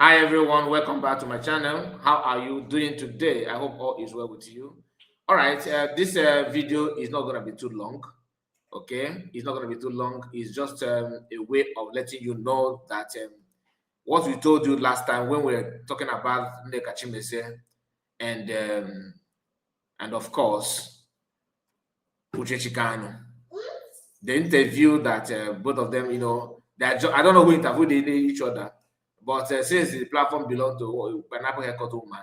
Hi everyone, welcome back to my channel. How are you doing today? I hope all is well with you. All right, this video is not going to be too long. Okay, it's not going to be too long. It's just a way of letting you know that what we told you last time when we were talking about Nneka Chimese and of course Uche Chikano, the interview that both of them, I don't know who interviewed each other, but since the platform belonged to Pineapple Haircut Woman,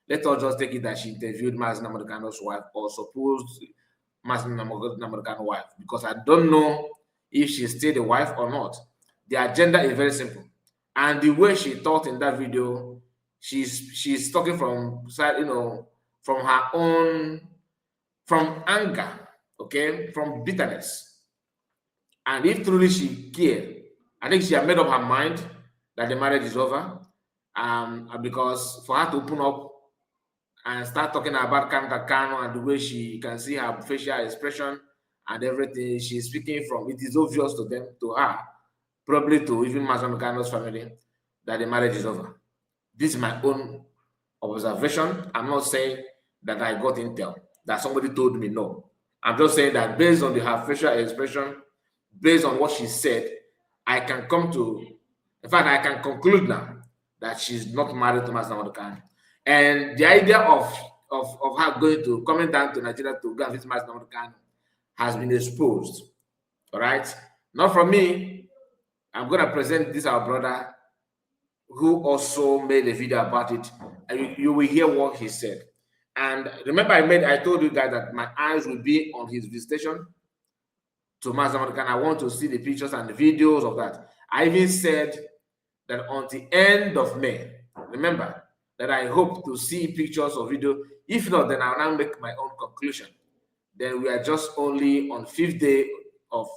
let us just take it that she interviewed Mazi Nnamdi wife or supposed Mazi Nnamdi wife, because I don't know if she's still the wife or not. The agenda is very simple, and the way she talked in that video, she's talking from side, from her own, from anger, okay, from bitterness. And if truly she cared, I think she had made up her mind that the marriage is over. Because for her to open up and start talking about Kano and the way she can see her facial expression and everything she's speaking from, it is obvious to them, to her, probably to even Mazi Kano's family, that the marriage is over. This is my own observation. I'm not saying that I got intel, that somebody told me, no. I'm just saying that based on her facial expression, based on what she said, I can come to, in fact, I can conclude now that she's not married to Mazi Nnamdi Kanu. And the idea of her going to, coming down to Nigeria to go and visit Mazi Nnamdi Kanu has been exposed. All right? Not from me. I'm going to present this our brother who also made a video about it. And you will hear what he said. And remember, I told you guys that my eyes will be on his visitation to Mazi Nnamdi Kanu. I want to see the pictures and the videos of that. I even said that on the end of May, remember, that I hope to see pictures or video. If not, then I'll now make my own conclusion. Then we are just only on 5th day of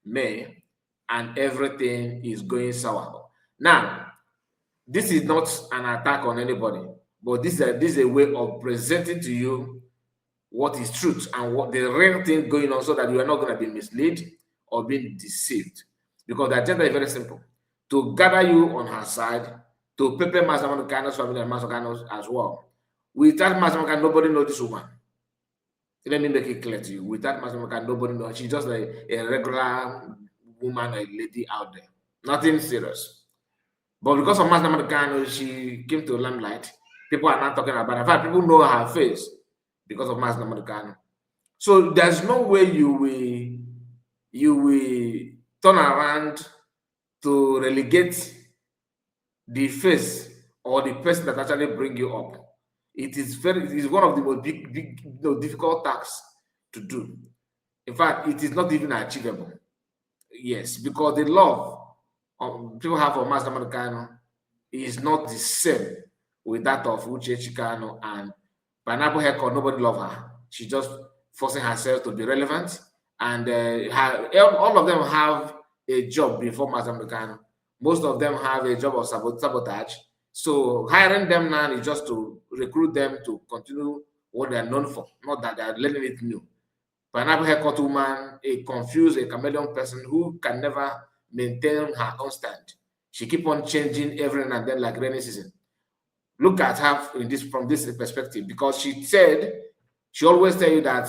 May, and everything is going sour. Now, this is not an attack on anybody, but this is a way of presenting to you what is truth and what the real thing going on, so that you are not going to be misled or being deceived. Because the agenda is very simple: to gather you on her side, to prepare Mazi Nnamdi Kanu's family and Mazi Kanu as well. Without Mazi Nnamdi Kanu, nobody knows this woman. Let me make it clear to you. Without Mazi Nnamdi Kanu, nobody knows. She's just a regular woman, a lady out there. Nothing serious. But because of Mazi Nnamdi Kanu, she came to limelight. People are not talking about her. In fact, people know her face because of Mazi Nnamdi Kanu. So there's no way you will turn around to relegate the face or the person that actually bring you up. It is one of the most big difficult tasks to do. In fact, it is not even achievable. Yes, because the love people have for Mazi Nnamdi Kanu is not the same with that of Uche Chikano and Pineapple Haircut. Nobody love her. She's just forcing herself to be relevant, and all of them have a job before Mazi Nnamdi Kanu. Most of them have a job of sabotage. So hiring them now is just to recruit them to continue what they are known for, not that they are learning it new. Pineapple Haircut Woman, a confused, a chameleon person who can never maintain her own stand. She keep on changing every now and then like rainy season. Look at her from this perspective, because she said, she always tell you that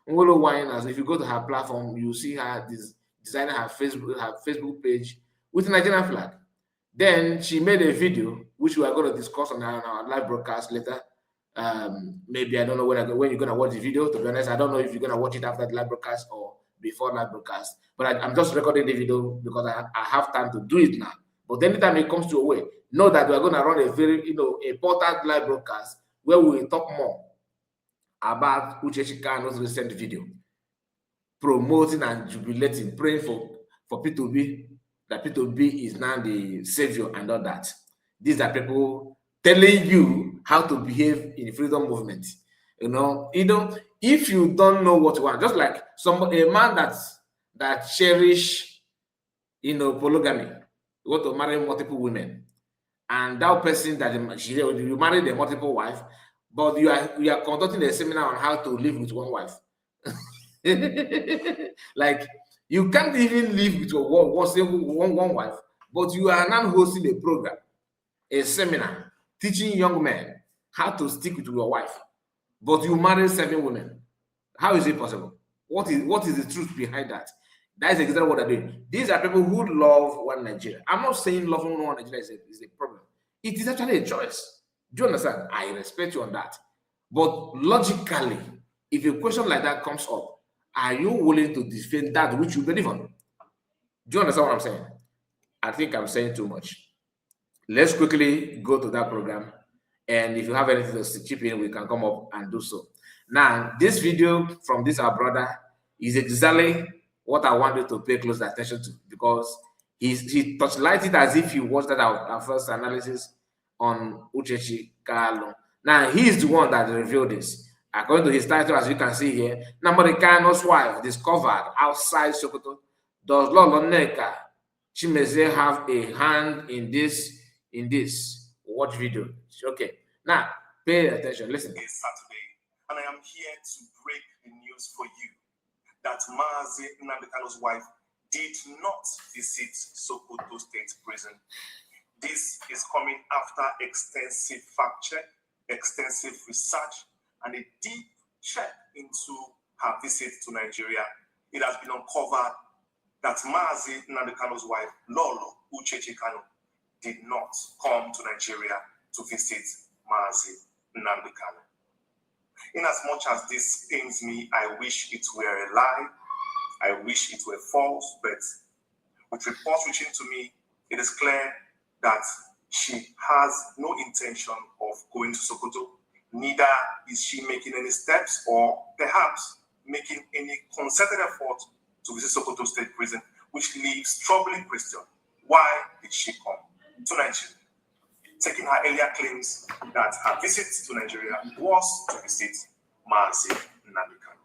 if you go to her platform, you see her designing her Facebook page with a Nigerian flag. Then she made a video, which we are going to discuss on our live broadcast later. Maybe I don't know when you're going to watch the video. To be honest, I don't know if you're going to watch it after the live broadcast or before live broadcast. But I'm just recording the video because I have time to do it now. But anytime it comes to a way, know that we are going to run a very important live broadcast where we will talk more about Uche Chikano's recent video, promoting and jubilating, praying for P2B, that P2B is now the savior and all that. These are people telling you how to behave in the freedom movement. If you don't know what you want, just like a man that cherish polygamy, you want to marry multiple women, and that person that you married a multiple wife, but you are conducting a seminar on how to live with one wife. Like You can't even live with your one wife, but you are now hosting a program, a seminar, teaching young men how to stick with your wife, but you marry 7 women. How is it possible? What is the truth behind that? That is exactly what they're doing. These are people who love one Nigeria. I'm not saying loving one Nigeria is a problem. It is actually a choice. Do you understand? I respect you on that. But logically, if a question like that comes up, are you willing to defend that which you believe on? Do you understand what I'm saying? I think I'm saying too much. Let's quickly go to that program. And if you have anything to chip in, we can come up and do so. Now, this video from this our brother is exactly what I wanted to pay close attention to, because he touchlighted it as if he watched that our first analysis on Uchechi Kalu. Now, he's the one that revealed this. According to his title, as you can see here, Nnamdi Kanu's wife discovered outside Sokoto. Does Lolo Nneka Chimezie have a hand in this? Watch video. Okay. Now, pay attention. Listen. It's Saturday, and I am here to break the news for you that Mazi Nnamdi Kanu's wife did not visit Sokoto State Prison. This is coming after extensive fact check, extensive research, and a deep check into her visit to Nigeria. It has been uncovered that Mazi Nnamdi Kanu's wife, Lolo Uchechi Kanu, did not come to Nigeria to visit Mazi Nnamdi Kanu. In as much as this pains me, I wish it were a lie. I wish it were false, but with reports reaching to me, it is clear that she has no intention of going to Sokoto. Neither is she making any steps or perhaps making any concerted effort to visit Sokoto State Prison, which leaves troubling question. Why did she come to Nigeria? Taking her earlier claims that her visit to Nigeria was to visit Mazi Nnamdi Kanu.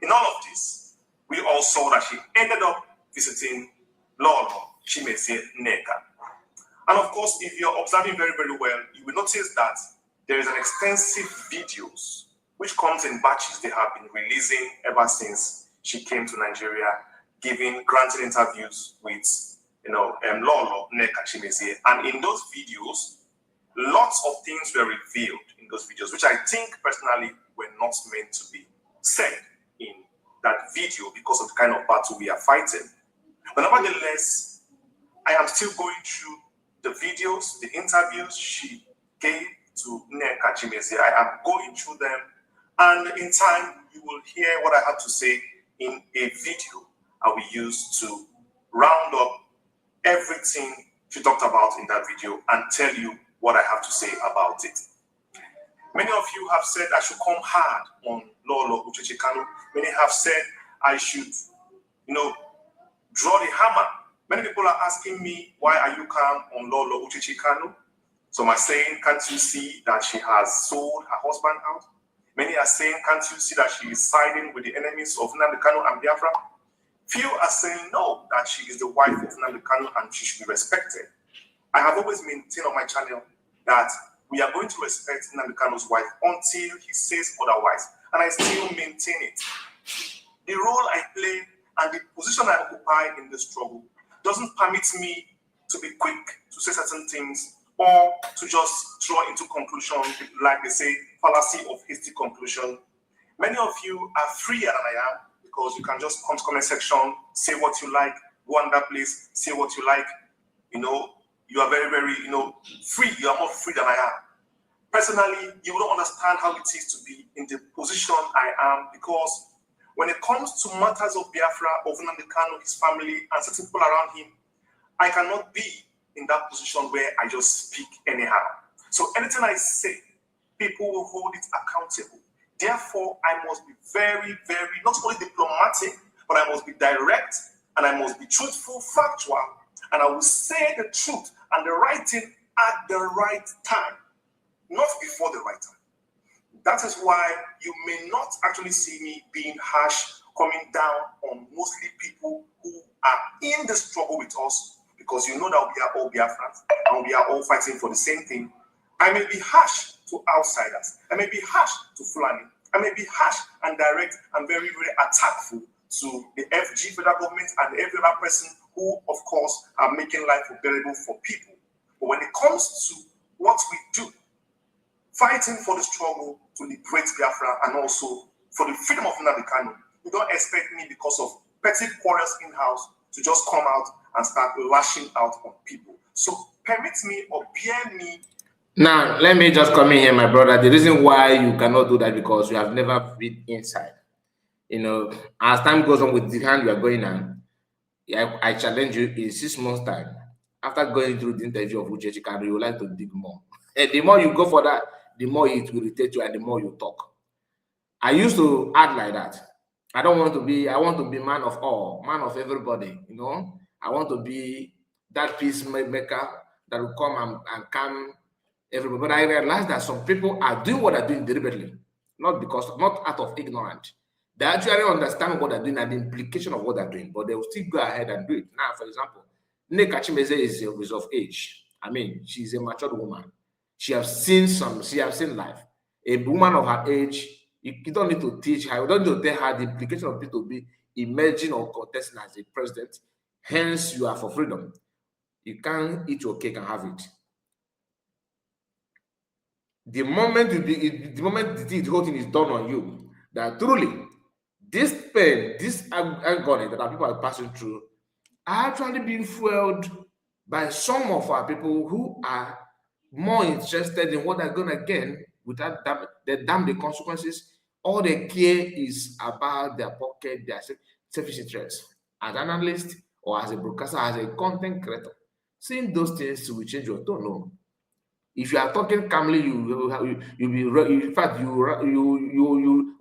In all of this, we all saw that she ended up visiting Lolo Chimezie Nneka. And of course, if you're observing very, very well, you will notice that there is an extensive videos which comes in batches they have been releasing ever since she came to Nigeria, granting interviews with Lolo Nneka Chimezie. And in those videos, lots of things were revealed in those videos, which I think personally were not meant to be said in that video because of the kind of battle we are fighting. But nevertheless, I am still going through the videos, the interviews she gave to Nneka Chimezie. I am going through them, and in time you will hear what I have to say in a video I will use to round up everything she talked about in that video and tell you what I have to say about it. Many of you have said I should come hard on Lolo Uchechi Kanu. Many have said I should, draw the hammer. Many people are asking me, why are you calm on Lolo Uchechi Kanu? Some are saying, can't you see that she has sold her husband out? Many are saying, can't you see that she is siding with the enemies of Nnamdi Kanu and Biafra? Few are saying, no, that she is the wife of Nnamdi Kanu and she should be respected. I have always maintained on my channel that we are going to respect Nnamdi Kanu's wife until he says otherwise. And I still maintain it. The role I play and the position I occupy in the struggle doesn't permit me to be quick to say certain things or to just draw into conclusion, like they say, fallacy of hasty conclusion. Many of you are freer than I am because you can just come to comment section, say what you like, go on that place, say what you like. You are very, very, free. You are more free than I am. Personally, you don't understand how it is to be in the position I am, because when it comes to matters of Biafra, of Nnamdi Kanu, his family, and certain people around him, I cannot be in that position where I just speak anyhow. So anything I say, people will hold it accountable. Therefore, I must be very, very, not only diplomatic, but I must be direct, and I must be truthful, factual, and I will say the truth and the right thing at the right time, not before the right time. That is why you may not actually see me being harsh, coming down on mostly people who are in the struggle with us, because you know that we are all Biafrans and we are all fighting for the same thing. I may be harsh to outsiders. I may be harsh to Fulani. I may be harsh and direct and very, very attackful to the FG federal government and every other person who, of course, are making life unbearable for people. But when it comes to what we do, fighting for the struggle to liberate Biafra and also for the freedom of Nnamdi Kanu, you don't expect me because of petty quarrels in-house to just come out and start lashing out on people. So permit me or bear me. Now, let me just come in here, my brother. The reason why you cannot do that because you have never been inside. You know, as time goes on with the hand you are going on, I challenge you in 6 months' time. After going through the interview of Uche Chikadu, you would like to dig more. And the more you go for that, the more it will irritate you and the more you talk. I used to act like that. I want to be man of all, man of everybody, you know. I want to be that peacemaker that will come and calm everybody. But I realized that some people are doing what they're doing deliberately, not out of ignorance. They actually understand what they're doing and the implication of what they're doing, but they will still go ahead and do it. Now, for example, Nne Kachimeze is of age. I mean, she's a matured woman. She has seen life. A woman of her age, you don't need to teach her, you don't need to tell her the implication of it to be emerging or contesting as a president. Hence, you are for freedom. You can't eat your cake and have it. The moment the whole thing is done on you, that truly this pain, this agony that our people are passing through are actually being fueled by some of our people who are more interested in what they're going to gain without the consequences. All they care is about their pocket, their selfish interest. As an analyst or as a broadcaster, as a content creator, seeing those things will change your tone. No. If you are talking calmly, you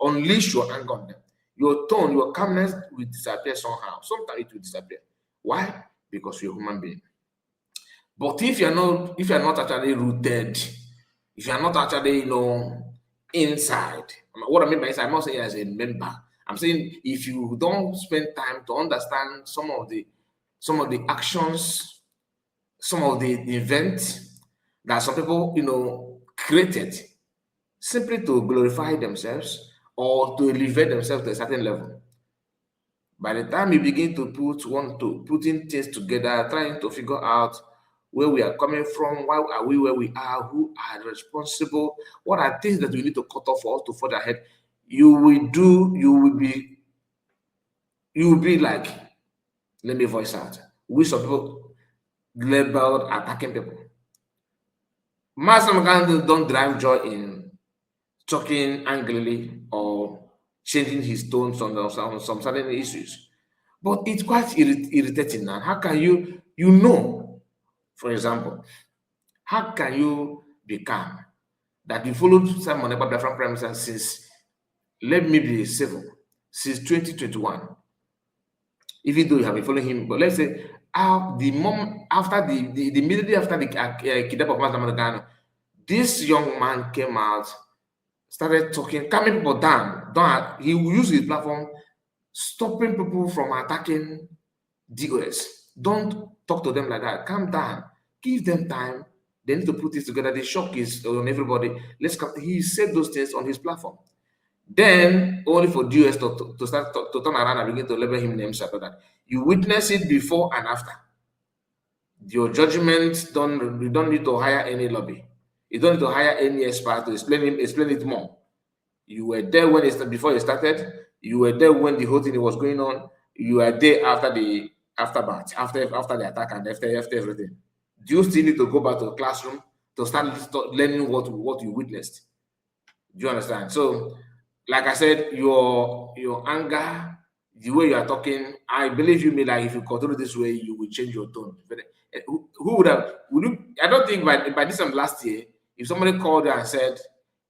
unleash your anger on them. Your tone, your calmness will disappear somehow. Sometimes it will disappear. Why? Because you're a human being. But if you're not actually rooted, if you're not actually, inside. What I mean by inside, I'm not saying as a member. I'm saying if you don't spend time to understand some of the actions, some of the events that some people, created simply to glorify themselves or to elevate themselves to a certain level. By the time you begin to putting things together, trying to figure out where we are coming from, why are we where we are, who are responsible, what are things that we need to cut off for us to further ahead, you will be like, let me voice out. We some people labeled attacking people. Master don't drive joy in talking angrily or changing his tones on some certain issues. But it's quite irritating now. How can for example, how can you be calm that you followed Simon Ekpa Biafran Prime Minister since, let me be civil, since 2021, even though you have been following him, but let's say immediately after the kidnap of Master Nnamdi, this young man came out, started talking, calming people down. He will use his platform, stopping people from attacking DOS. Don't talk to them like that. Calm down. Give them time. They need to put this together. The shock is on everybody. He said those things on his platform. Then, only for DOS to start to turn around and begin to label him names after that. You witness it before and after. Your judgment, you don't need to hire any lobby. You don't need to hire any expert to explain it more. You were there before it started. You were there when the whole thing was going on. You were there after the aftermath, after the attack and after everything. Do you still need to go back to the classroom to start learning what you witnessed? Do you understand? So, like I said, your anger, the way you are talking, I believe you may like if you continue this way, you will change your tone. Who would have? I don't think by this time last year, if somebody called you and said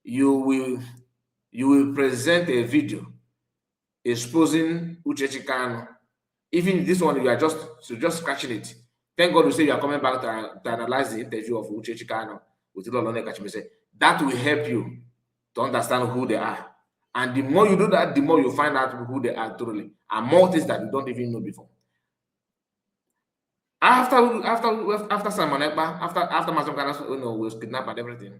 you will present a video exposing Uche Kanu, even this one you are just scratching it. Thank God you say you are coming back to analyze the interview of Uche Kanu with Nnamdi Kachimese. That will help you to understand who they are. And the more you do that, the more you find out who they are thoroughly. And more things that you don't even know before. After Simon Ekpa, after Master Kanus, was kidnapped and everything,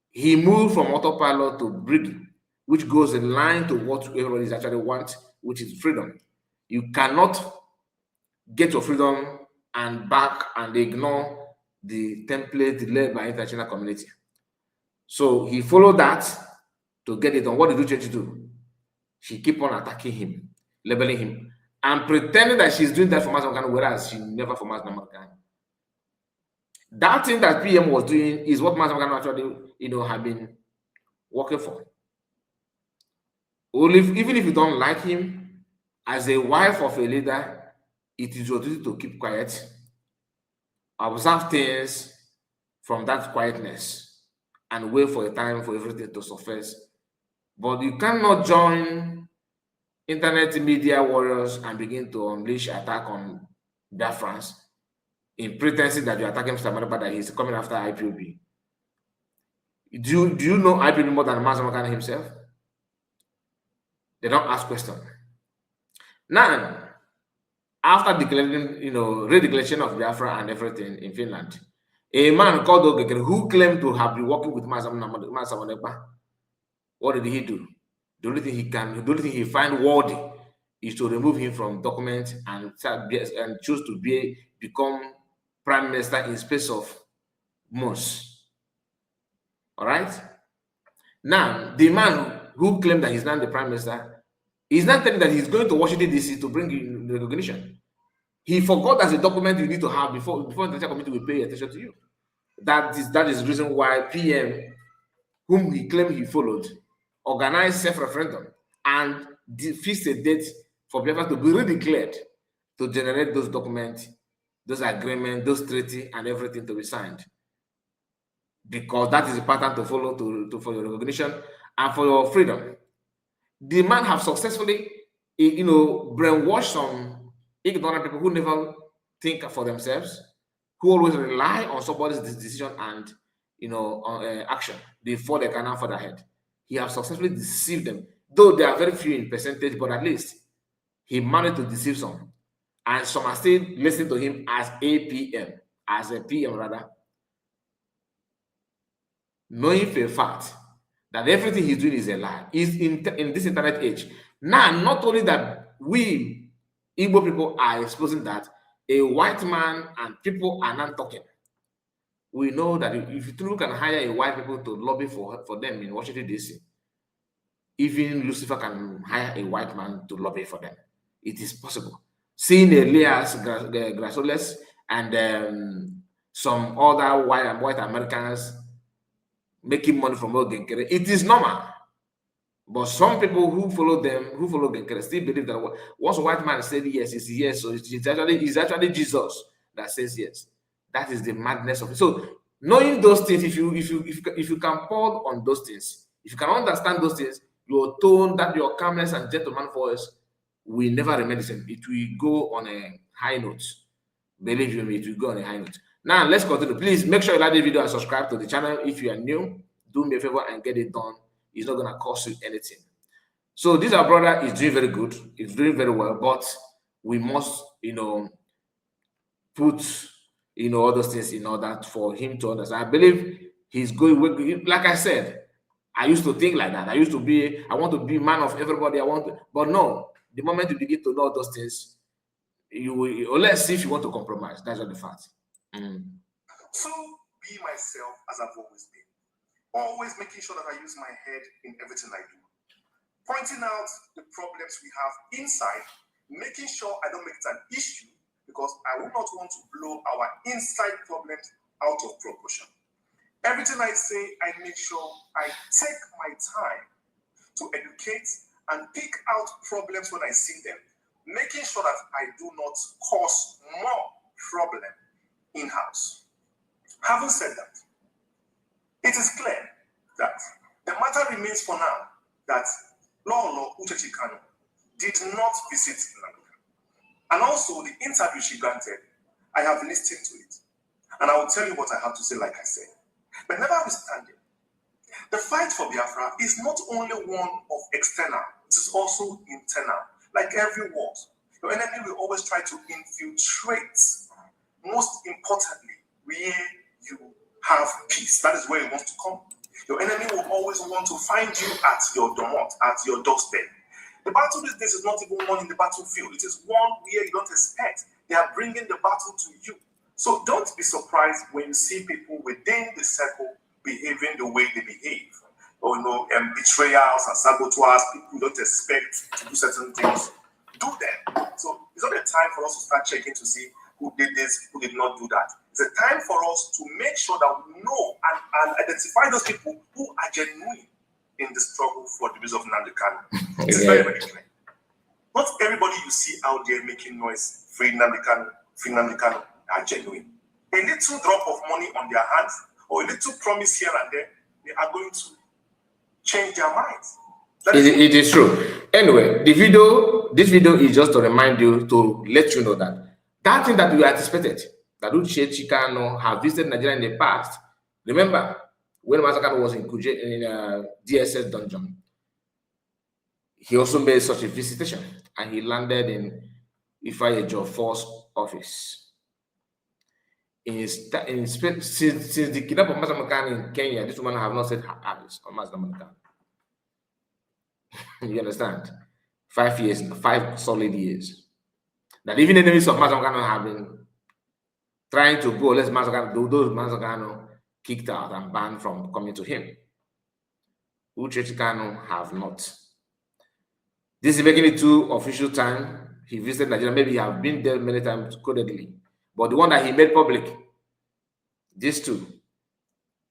he moved from autopilot to breed, which goes in line to what everybody is actually wants, which is freedom. You cannot get your freedom and back and ignore the template led by international community. So he followed that to get it on. What did Uchechi do? She keep on attacking him, labeling him, and pretending that she's doing that for Master Kanu, whereas she never for Master Kanu. That thing that PM was doing is what Master Kanu actually, had been working for. Only even if you don't like him, as a wife of a leader, it is your duty to keep quiet, observe things from that quietness, and wait for a time for everything to surface. But you cannot join internet media warriors and begin to unleash attack on Biafrans in pretense that you're attacking Mr. Maripa, that he's coming after IPOB. Do you know IPOB more than Master Makana himself? They don't ask questions. Now, after declaring, redeclaration of Biafra and everything in Finland, a man called Ogekere, who claimed to have been working with Master Makana, what did he do? The only thing he find worthy is to remove him from document and choose to become prime minister in space of months. All right. Now, the man who claimed that he's not the prime minister is not telling that he's going to Washington DC to bring in the recognition. He forgot that's a document you need to have before the international committee will pay attention to you. That is the reason why PM, whom he claimed he followed, organized self-referendum and fixed a date for Biafra to be redeclared, to generate those documents, those agreements, those treaties, and everything to be signed. Because that is the pattern to follow for your recognition and for your freedom. The man have successfully, brainwashed some ignorant people who never think for themselves, who always rely on somebody's decision and action before they can now further ahead. He has successfully deceived them, though they are very few in percentage, but at least he managed to deceive some. And some are still listening to him as a PM rather, knowing for a fact that everything he's doing is a lie. Is in this internet age. Now, not only that we Igbo people are exposing that a white man and people are not talking. We know that if you truly can hire a white people to lobby for them in Washington DC, even Lucifer can hire a white man to lobby for them. It is possible. Seeing Elias Grasoles and some other white Americans making money from Genkere, it is normal. But some people who follow Genkere, still believe that once a white man said yes, it's yes. So it's actually Jesus that says yes. That is the madness of it. So knowing those things, if you can pause on those things, if you can understand those things, your tone, that your calmness and gentleman voice will never remain the same. It will go on a high note. Believe you me, it will go on a high note. Now let's continue. Please make sure you like the video and subscribe to the channel. If you are new, do me a favor and get it done. It's not gonna cost you anything. So this our brother is doing very good. He's doing very well, but we must, put all those things in order for him to understand. I believe he's going. Like I said, I used to think like that. I want to be man of everybody. But no. The moment you begin to know those things, you will, or let's see if you want to compromise. That's not the fact. So be myself as I've always been. Always making sure that I use my head in everything I do. Pointing out the problems we have inside, making sure I don't make it an issue, because I would not want to blow our inside problems out of proportion. Everything I say, I make sure I take my time to educate and pick out problems when I see them, making sure that I do not cause more problem in-house. Having said that, it is clear that the matter remains for now that Lolo Uchechi Kanu did not visit Nnamdi. And also the interview she granted, I have listened to it. And I will tell you what I have to say, like I said. But notwithstanding, the fight for Biafra is not only one of external, it is also internal. Like every war, your enemy will always try to infiltrate most importantly, where you have peace. That is where you want to come. Your enemy will always want to find you at your domot, at your doorstep. The battle these days is not even one in the battlefield. It is one where you don't expect. They are bringing the battle to you. So don't be surprised when you see people within the circle behaving the way they behave. Or, betrayals and saboteurs, people you don't expect to do certain things, do them. So it's not a time for us to start checking to see who did this, who did not do that. It's a time for us to make sure that we know and identify those people who are genuine in the struggle for the release of Nnamdi Kanu. It is very, very clear. Not everybody you see out there making noise, free Nnamdi Kanu, are genuine. A little drop of money on their hands or a little promise here and there, they are going to change their minds. It is true. Anyway, this video is just to remind you, to let you know that thing that you anticipated, that Uche Chikano have visited Nigeria in the past. Remember, when Masakano was in DSS dungeon, he also made such a visitation, and he landed in Ifeanyi Force office. Since the kidnap of Masakano in Kenya, this woman have not said her eyes on Masakano. You understand? 5 years, 5 solid years. That even enemies of Masakano have been trying to go, let Masakano kicked out and banned from coming to him. Uche Chikano have not. This is making it 2 official time he visited Nigeria. Maybe he have been there many times codedly. But the one that he made public, these 2,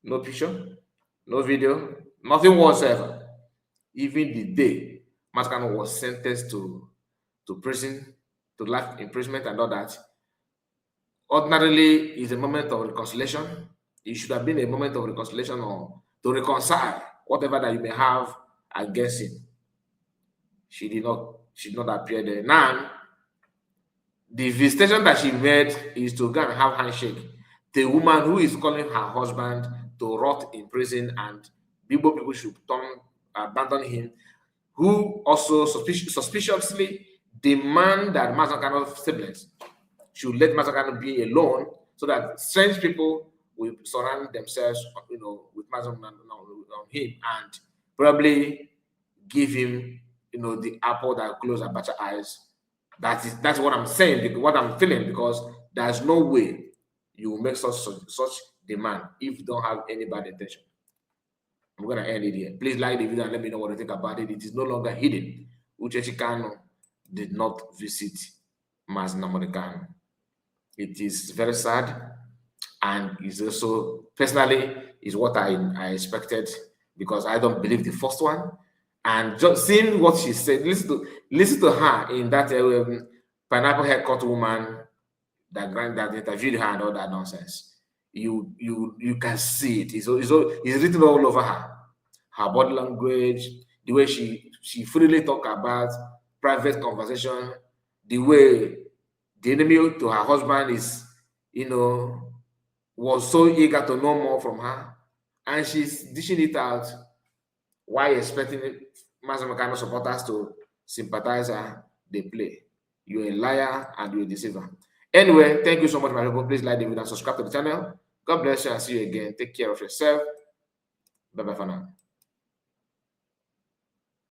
no picture, no video, nothing whatsoever. Even the day Masakano was sentenced to prison, to life imprisonment and all that, ordinarily is a moment of reconciliation. It should have been a moment of reconciliation or to reconcile whatever that you may have against him. She did not appear there. Now, the visitation that she made is to go and have handshake. The woman who is calling her husband to rot in prison and people should abandon him, who also suspiciously demand that Masakano's siblings should let Masakano be alone so that strange people will surround themselves, with Masakano on him and probably give him, the apple that closes Abacha eyes. That's what I'm saying, what I'm feeling, because there's no way you will make such demand if you don't have any bad intention. I'm going to end it here. Please like the video and let me know what you think about it. It is no longer hidden. Uche Chikano did not visit Nnamdi Kanu. It is very sad, and it's also, personally, is what I expected, because I don't believe the first one. And just seeing what she said, listen to her in that pineapple haircut woman that interviewed her and all that nonsense. You can see it. It's written all over her. Her body language, the way she freely talk about private conversation, the way the enemy to her husband is, was so eager to know more from her, and she's dishing it out. Why expecting Masakano supporters to sympathize her? They play. You're a liar and you're a deceiver. Anyway, thank you so much, my people. Please like the video and subscribe to the channel. God bless you and see you again. Take care of yourself. Bye-bye for now.